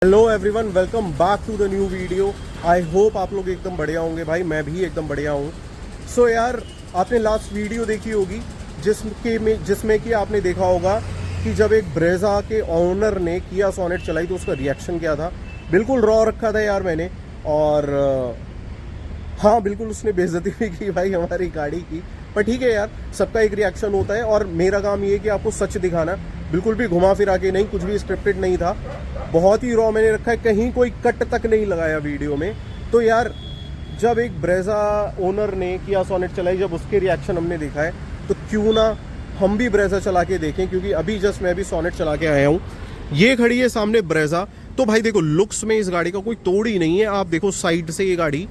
Hello everyone, welcome back to the new video. I hope आप लोग एकदम बढ़िया होंगे। भाई मैं भी एकदम बढ़िया हूँ। सो यार, आपने लास्ट वीडियो देखी होगी जिसमें कि आपने देखा होगा कि जब एक ब्रेजा के ओनर ने किया सोनेट चलाई तो उसका रिएक्शन क्या था। बिल्कुल रॉ रखा था यार मैंने। और हाँ, बिल्कुल उसने बेइज्जती भी की भाई हमारी गाड़ी की। पर ठीक है यार, सबका एक रिएक्शन होता है और मेरा काम ये है कि आपको सच दिखाना। बिल्कुल भी घुमा फिरा के नहीं, कुछ भी स्क्रिप्टेड नहीं था। बहुत ही रॉ मैंने रखा है, कहीं कोई कट तक नहीं लगाया वीडियो में। तो यार, जब एक ब्रेजा ओनर ने किया सोनेट चलाई, जब उसके रिएक्शन हमने देखा है, तो क्यों ना हम भी ब्रेजा चला के देखें। क्योंकि अभी जस्ट मैं भी सोनेट चला के आया हूँ। ये खड़ी है सामने ब्रेजा। तो भाई देखो, लुक्स में इस गाड़ी का कोई तोड़ ही नहीं है। आप देखो साइड से ये गाड़ी,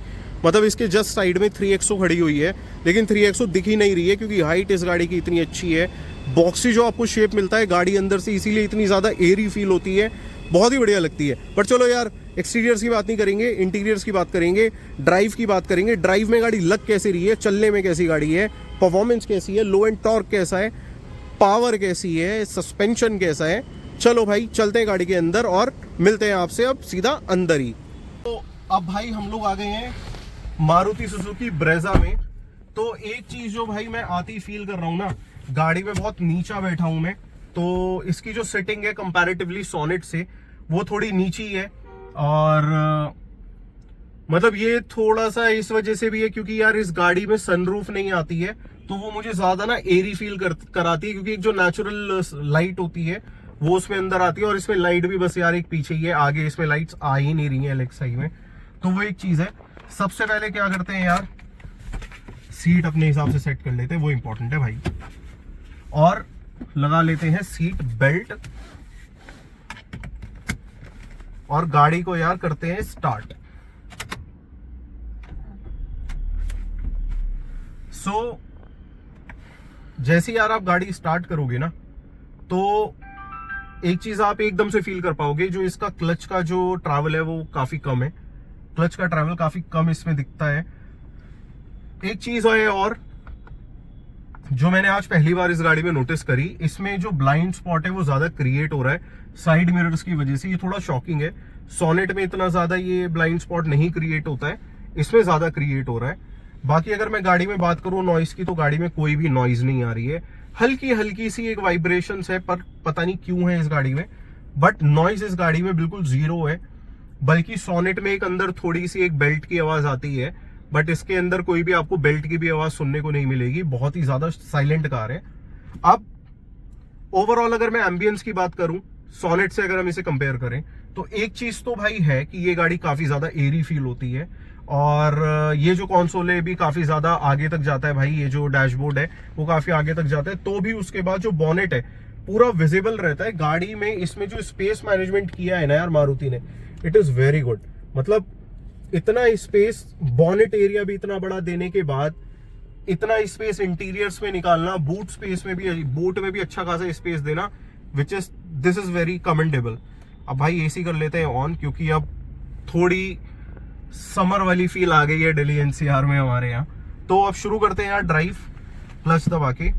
मतलब इसके जस्ट साइड में 3XO खड़ी हुई है, लेकिन 3XO दिख ही नहीं रही है क्योंकि हाइट इस गाड़ी की इतनी अच्छी है। बॉक्सी जो आपको शेप मिलता है गाड़ी अंदर से, इसीलिए इतनी ज़्यादा एयरी फील होती है। बहुत ही बढ़िया लगती है। पर चलो यार, एक्सटीरियर्स की बात नहीं करेंगे, इंटीरियर्स की बात करेंगे, ड्राइव की बात करेंगे। ड्राइव में गाड़ी लग कैसी रही है, चलने में कैसी गाड़ी है, परफॉर्मेंस कैसी है, लो एंड टॉर्क कैसा है, पावर कैसी है, सस्पेंशन कैसा है। चलो भाई, चलते हैं गाड़ी के अंदर और मिलते हैं आपसे अब सीधा अंदर ही। तो अब भाई हम लोग आ गए हैं मारुति सुजुकी ब्रेजा में। तो एक चीज जो भाई मैं आती फील कर रहा हूँ ना, गाड़ी में बहुत नीचा बैठा हूं मैं, तो इसकी जो सिटिंग है कंपैरेटिवली सोनेट से, वो थोड़ी नीची है। और मतलब ये थोड़ा सा इस वजह से भी है क्योंकि यार इस गाड़ी में सनरूफ नहीं आती है, तो वो मुझे ज्यादा ना एरी फील कराती है। क्योंकि एक जो नेचुरल लाइट होती है वो उसमें अंदर आती है, और इसमें लाइट भी बस यार एक पीछे ही है, आगे इसमें लाइट्स आ ही नहीं रही है एलेक्साई में। तो वो एक चीज है। सबसे पहले क्या करते हैं यार, सीट अपने हिसाब से सेट कर लेते हैं, वो इंपॉर्टेंट है भाई। और लगा लेते हैं सीट बेल्ट और गाड़ी को यार करते हैं स्टार्ट। सो जैसे यार आप गाड़ी स्टार्ट करोगे ना, तो एक चीज आप एकदम से फील कर पाओगे, जो इसका क्लच का जो ट्रैवल है वो काफी कम है। क्लच का ट्रैवल काफी कम इसमें दिखता है। एक चीज है और जो मैंने आज पहली बार इस गाड़ी में नोटिस करी, इसमें जो ब्लाइंड स्पॉट है वो ज्यादा क्रिएट हो रहा है साइड मिरर्स की वजह से। ये थोड़ा शॉकिंग है। सोनेट में इतना ज्यादा ये ब्लाइंड स्पॉट नहीं क्रिएट होता है, इसमें ज्यादा क्रिएट हो रहा है। बाकी अगर मैं गाड़ी में बात करूं नॉइस की, तो गाड़ी में कोई भी नॉइज नहीं आ रही है। हल्की हल्की सी एक वाइब्रेशन है, पर पता नहीं क्यों है इस गाड़ी में, बट नॉइज इस गाड़ी में बिल्कुल जीरो है। बल्कि सोनेट में एक अंदर थोड़ी सी एक बेल्ट की आवाज आती है, बट इसके अंदर कोई भी आपको बेल्ट की भी आवाज सुनने को नहीं मिलेगी। बहुत ही ज्यादा साइलेंट कार है। अब ओवरऑल अगर मैं एम्बियंस की बात करूं सोनेट से, अगर हम इसे कंपेयर करें, तो एक चीज तो भाई है कि ये गाड़ी काफी ज्यादा एरी फील होती है। और ये जो कंसोल है भी काफी ज्यादा आगे तक जाता है भाई। ये जो डैशबोर्ड है वो काफी आगे तक जाता है। तो भी उसके बाद जो बॉनेट है पूरा विजिबल रहता है गाड़ी में। इसमें जो स्पेस मैनेजमेंट किया है ना यार मारुति ने, इट इज वेरी गुड। मतलब इतना स्पेस, बॉनेट एरिया भी इतना बड़ा देने के बाद इतना स्पेस इंटीरियर्स में निकालना, बूट स्पेस में भी, बूट में भी अच्छा खासा स्पेस देना, दिस इज वेरी कमेंडेबल। अब भाई एसी कर लेते हैं ऑन, क्योंकि अब थोड़ी समर वाली फील आ गई है दिल्ली एनसीआर में हमारे यहाँ। तो अब शुरू करते हैं यार ड्राइव, क्लच दबा के।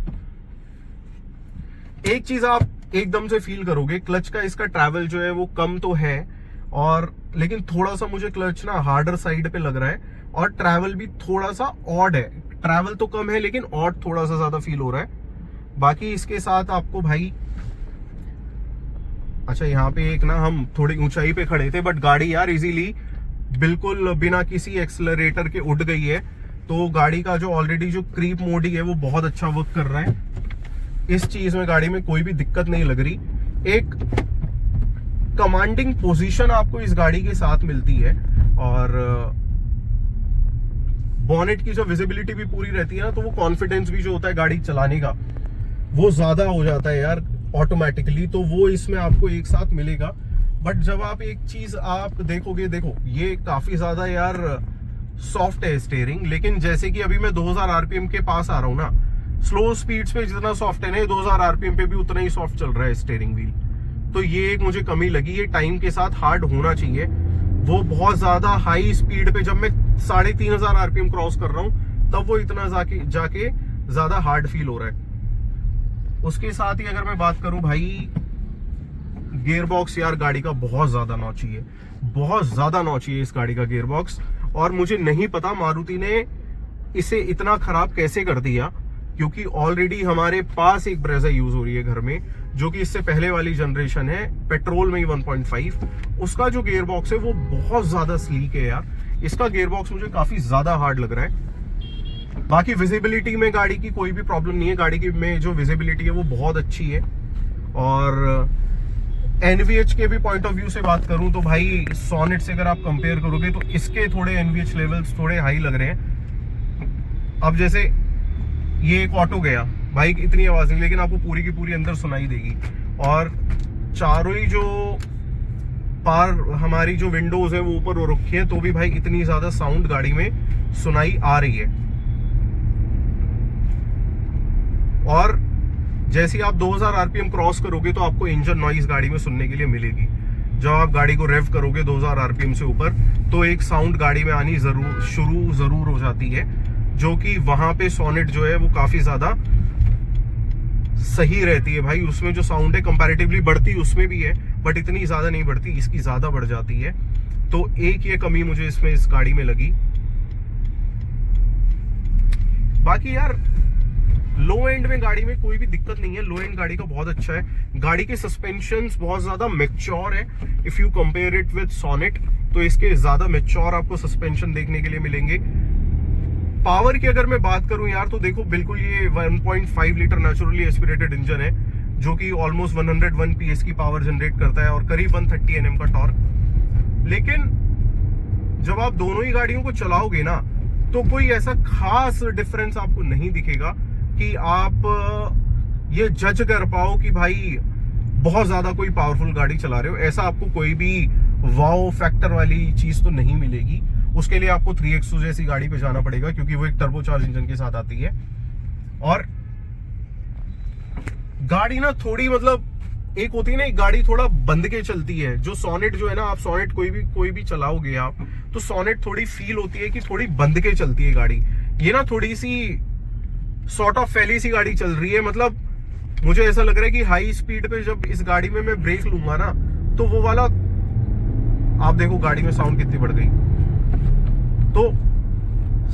एक चीज आप एकदम से फील करोगे, क्लच का इसका ट्रैवल जो है वो कम तो है, और लेकिन थोड़ा सा मुझे क्लच ना हार्डर साइड पे लग रहा है, और ट्रैवल भी थोड़ा सा ऑड है। ट्रैवल तो कम है लेकिन ऑड थोड़ा सा ज्यादा फील हो रहा है। बाकी इसके साथ आपको भाई, अच्छा यहाँ पे एक ना हम थोड़ी ऊंचाई पे खड़े थे, बट गाड़ी यार इजीली बिल्कुल बिना किसी एक्सेलरेटर के उड़ गई है। तो गाड़ी का जो ऑलरेडी जो क्रीप मोड ही है वो बहुत अच्छा वर्क कर रहा है। इस चीज में गाड़ी में कोई भी दिक्कत नहीं लग रही। एक कमांडिंग पोजीशन आपको इस गाड़ी के साथ मिलती है, और बॉनेट की जो विजिबिलिटी भी पूरी रहती है ना, तो वो कॉन्फिडेंस भी जो होता है गाड़ी चलाने का वो ज्यादा हो जाता है यार ऑटोमेटिकली। तो वो इसमें आपको एक साथ मिलेगा। बट जब आप एक चीज आप देखोगे, देखो ये काफी ज्यादा यार सॉफ्ट है स्टीयरिंग, लेकिन जैसे कि अभी मैं 2000 आरपीएम के पास आ रहा हूं ना, स्लो स्पीड्स पे जितना सॉफ्ट है ना, 2000 आरपीएम पे भी उतना ही सॉफ्ट चल रहा है स्टीयरिंग व्हील। तो ये एक मुझे कमी लगी। ये टाइम के साथ हार्ड होना चाहिए। वो बहुत ज्यादा हाई स्पीड पे जब मैं 3500 आरपीएम क्रॉस कर रहा हूं, तब वो इतना जाके ज्यादा हार्ड फील हो रहा है। उसके साथ ही अगर मैं बात करूं भाई गियर बॉक्स यार गाड़ी का बहुत ज्यादा नौची है, बहुत ज्यादा नौची है इस गाड़ी का गियर बॉक्स। और मुझे नहीं पता मारुति ने इसे इतना खराब कैसे कर दिया, क्योंकि ऑलरेडी हमारे पास एक ब्रेजा यूज हो रही है घर में, जो कि इससे पहले वाली जनरेशन है, पेट्रोल में ही 1.5। उसका जो गियर बॉक्स है वो बहुत ज्यादा स्लीक है यार। इसका गियर बॉक्स मुझे काफी ज्यादा हार्ड लग रहा है। बाकी विजिबिलिटी में गाड़ी की कोई भी प्रॉब्लम नहीं है, गाड़ी की में जो विजिबिलिटी है वो बहुत अच्छी है। और एनवीएच के भी पॉइंट ऑफ व्यू से बात करूं तो भाई सोनेट से अगर आप कंपेयर करोगे तो इसके थोड़े एनवीएच लेवल्स थोड़े हाई लग रहे हैं। अब जैसे ये एक ऑटो गया भाई, इतनी आवाज नहीं, लेकिन आपको पूरी की पूरी अंदर सुनाई देगी। और चारों ही जो पार हमारी जो विंडोज है वो ऊपर हो रखी है, तो भी भाई इतनी ज्यादा साउंड गाड़ी में सुनाई आ रही है। और जैसे ही आप 2000 आरपीएम क्रॉस करोगे तो आपको इंजन नॉइज गाड़ी में सुनने के लिए मिलेगी। जब आप गाड़ी को रेव करोगे 2000 आरपीएम से ऊपर, तो एक साउंड गाड़ी में आनी जरूर हो जाती है, जो कि वहां पे सोनेट जो है वो काफी ज्यादा सही रहती है भाई। उसमें जो साउंड है कंपैरेटिवली बढ़ती उसमें भी है, बट इतनी ज्यादा नहीं बढ़ती, इसकी ज्यादा बढ़ जाती है। तो एक ये कमी मुझे इसमें इस गाड़ी में लगी। बाकी यार लो एंड में गाड़ी में कोई भी दिक्कत नहीं है, लो एंड गाड़ी का बहुत अच्छा है। गाड़ी के सस्पेंशंस बहुत ज्यादा मैच्योर है, if you compare it with Sonnet, तो इसके ज्यादा मैच्योर आपको सस्पेंशन देखने के लिए मिलेंगे। पावर की अगर मैं बात करूं यार, तो देखो बिल्कुल ये 1.5 लीटर नेचुरली एस्पिरेटेड इंजन है, जो कि ऑलमोस्ट 101 पीएस की पावर जनरेट करता है और करीब 130 एनएम का टॉर्क। लेकिन जब आप दोनों ही गाड़ियों को चलाओगे ना, तो कोई ऐसा खास डिफरेंस आपको नहीं दिखेगा कि आप ये जज कर पाओ कि भाई बहुत ज्यादा कोई पावरफुल गाड़ी चला रहे हो। ऐसा आपको कोई भी वाओ फैक्टर वाली चीज तो नहीं मिलेगी। उसके लिए आपको 3XO जैसी गाड़ी पे जाना पड़ेगा, क्योंकि वो एक टर्बोचार्ज इंजन के साथ आती है। और गाड़ी ना थोड़ी मतलब एक होती है ना, एक गाड़ी थोड़ा बंद के चलती है। जो सोनेट जो है ना, आप सोनेट कोई भी चलाओगे आप, तो सोनेट थोड़ी फील होती है कि थोड़ी बंद के चलती है गाड़ी। ये ना थोड़ी सी सॉर्ट ऑफ फैली सी गाड़ी चल रही है। मतलब मुझे ऐसा लग रहा है कि हाई स्पीड पे जब इस गाड़ी में मैं ब्रेक लूंगा ना, तो वो वाला, आप देखो गाड़ी में साउंड कितनी बढ़ गई। तो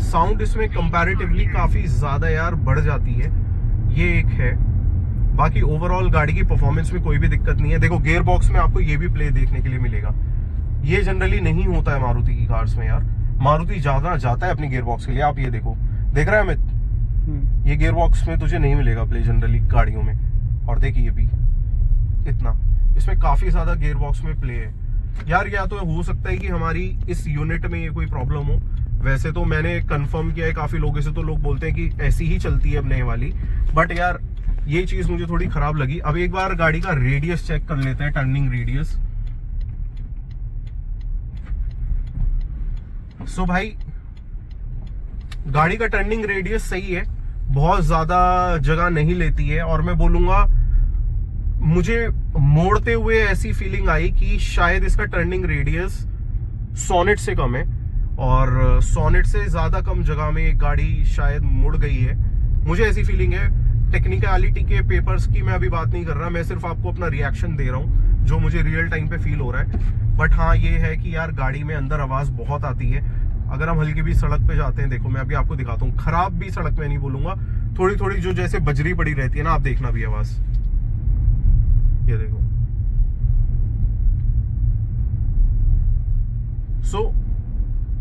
साउंड इसमें कंपैरेटिवली काफी ज्यादा यार बढ़ जाती है, ये एक है। बाकी ओवरऑल गाड़ी की परफॉर्मेंस में कोई भी दिक्कत नहीं है। देखो गियर बॉक्स में आपको ये भी प्ले देखने के लिए मिलेगा, ये जनरली नहीं होता है मारुति की कार्स में यार। मारुति ज्यादा जाता है अपनी गियर बॉक्स के लिए। आप ये देखो, देख रहा है अमित, ये गियर बॉक्स में तुझे नहीं मिलेगा प्ले जनरली गाड़ियों में। और देखिए भी इतना, इसमें काफी ज्यादा गियर बॉक्स में प्ले है यार। या तो हो सकता है कि हमारी इस यूनिट में ये कोई प्रॉब्लम हो। वैसे तो मैंने कंफर्म किया है काफी लोगों से, तो लोग बोलते हैं कि ऐसी ही चलती है अब नए वाली, बट यार ये चीज मुझे थोड़ी खराब लगी। अब एक बार गाड़ी का रेडियस चेक कर लेते हैं, टर्निंग रेडियस। सो भाई गाड़ी का टर्निंग रेडियस सही है, बहुत ज्यादा जगह नहीं लेती है। और मैं बोलूंगा मुझे मोड़ते हुए ऐसी फीलिंग आई कि शायद इसका टर्निंग रेडियस सोनेट से कम है, और सोनेट से ज्यादा कम जगह में एक गाड़ी शायद मुड़ गई है, मुझे ऐसी फीलिंग है। टेक्निकलिटी के पेपर्स की मैं अभी बात नहीं कर रहा, मैं सिर्फ आपको अपना रिएक्शन दे रहा हूँ जो मुझे रियल टाइम पे फील हो रहा है। बट हाँ ये है कि यार गाड़ी में अंदर आवाज बहुत आती है। अगर हम हल्की भी सड़क पे जाते हैं, देखो मैं अभी आपको दिखाता हूँ, खराब भी सड़क में नहीं बोलूंगा, थोड़ी थोड़ी जो जैसे बजरी पड़ी रहती है ना, आप देखना भी आवाज, ये देखो। सो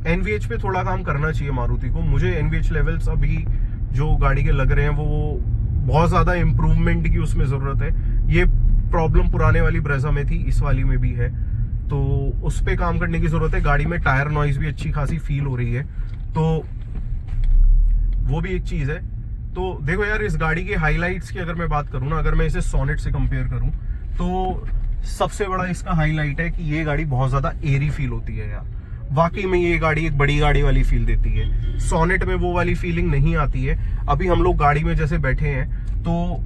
एनवीएच पे थोड़ा काम करना चाहिए मारुति को। मुझे एनवीएच लेवल्स अभी जो गाड़ी के लग रहे हैं वो बहुत ज्यादा इंप्रूवमेंट की उसमें जरूरत है। ये प्रॉब्लम पुराने वाली ब्रेजा में थी, इस वाली में भी है, तो उस पे काम करने की जरूरत है। गाड़ी में टायर नॉइज भी अच्छी खासी फील हो रही है, तो वो भी एक चीज है। तो देखो यार, इस गाड़ी के हाईलाइट्स की अगर मैं बात करूं ना, अगर मैं इसे सोनेट से कंपेयर करूं, तो सबसे बड़ा इसका हाईलाइट है कि ये गाड़ी बहुत ज्यादा एरी फील होती है यार। वाकई में ये गाड़ी एक बड़ी गाड़ी वाली फील देती है। सोनेट में वो वाली फीलिंग नहीं आती है। अभी हम लोग गाड़ी में जैसे बैठे हैं, तो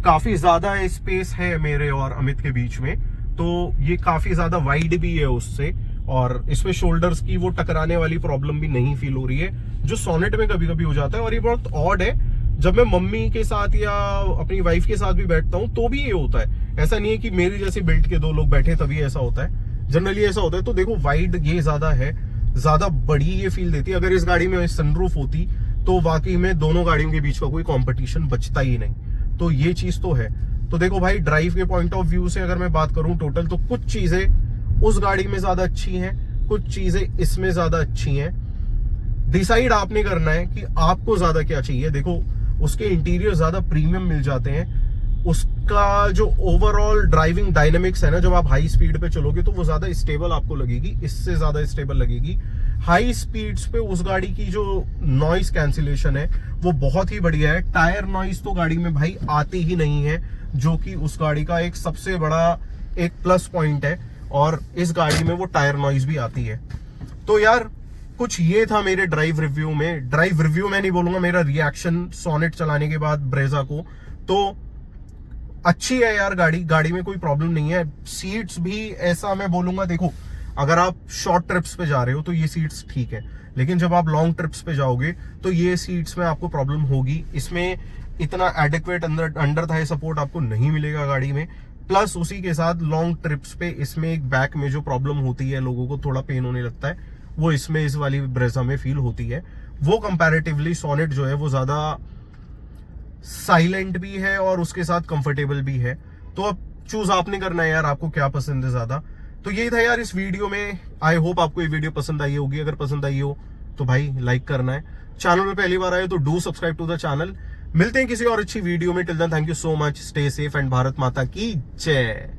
काफी ज्यादा स्पेस है मेरे और अमित के बीच में, तो ये काफी ज्यादा वाइड भी है उससे, और इसमें शोल्डर्स की वो टकराने वाली प्रॉब्लम भी नहीं फील हो रही है, जो सोनेट में कभी कभी हो जाता है। और ये बहुत ऑड है, जब मैं मम्मी के साथ या अपनी वाइफ के साथ भी बैठता हूँ तो भी ये होता है। ऐसा नहीं है कि मेरी जैसी बिल्ड के दो लोग बैठे तभी ऐसा होता है, जनरली ऐसा होता है। तो देखो वाइड ये ज्यादा है, ज्यादा बड़ी ये फील देती है। अगर इस गाड़ी में सनरूफ होती तो वाकई में दोनों गाड़ियों के बीच का कोई कंपटीशन बचता ही नहीं। तो ये चीज तो है। तो देखो भाई, ड्राइव के पॉइंट ऑफ व्यू से अगर मैं बात करूं टोटल, तो कुछ चीजें उस गाड़ी में ज्यादा अच्छी हैं, कुछ चीजें इसमें ज्यादा अच्छी हैं। डिसाइड आपने करना है कि आपको ज्यादा क्या चाहिए। देखो उसके इंटीरियर ज्यादा प्रीमियम मिल जाते हैं, उसका जो ओवरऑल ड्राइविंग डायनेमिक्स है ना, जब आप हाई स्पीड पे चलोगे तो वो ज्यादा स्टेबल आपको लगेगी, इससे ज्यादा स्टेबल लगेगी। हाई स्पीड्स पे उस गाड़ी की जो नॉइस कैंसिलेशन है वो बहुत ही बढ़िया है। टायर नॉइस तो गाड़ी में भाई आती ही नहीं है, जो कि उस गाड़ी का एक सबसे बड़ा एक प्लस पॉइंट है। और इस गाड़ी में वो टायर नॉइस भी आती है। तो यार कुछ ये था मेरे ड्राइव रिव्यू में। ड्राइव रिव्यू मैं नहीं बोलूंगा, मेरा रिएक्शन सोनेट चलाने के बाद ब्रेजा को। तो अच्छी है यार गाड़ी में कोई प्रॉब्लम नहीं है। सीट्स भी ऐसा मैं बोलूंगा, देखो अगर आप शॉर्ट ट्रिप्स पे जा रहे हो तो ये सीट्स ठीक है, लेकिन जब आप लॉन्ग ट्रिप्स पे जाओगे तो ये सीट्स में आपको प्रॉब्लम होगी। इसमें इतना एडिक्वेट अंडर थाई सपोर्ट आपको नहीं मिलेगा गाड़ी में। प्लस उसी के साथ लॉन्ग ट्रिप्स पे इसमें एक बैक में जो प्रॉब्लम होती है, लोगों को थोड़ा पेन होने लगता है, वो इसमें इस वाली ब्रेजा में फील होती है। वो कंपैरेटिवली सोनेट जो है वो ज्यादा साइलेंट भी है और उसके साथ कंफर्टेबल भी है। तो अब चूज आपने करना है यार, आपको क्या पसंद है ज्यादा। तो यही था यार इस वीडियो में। आई होप आपको ये वीडियो पसंद आई होगी। अगर पसंद आई हो तो भाई लाइक करना है। चैनल में पहली बार आए तो do subscribe to the channel. मिलते हैं किसी और अच्छी वीडियो में। Till then thank you so much, stay safe and Bharat माता की जय।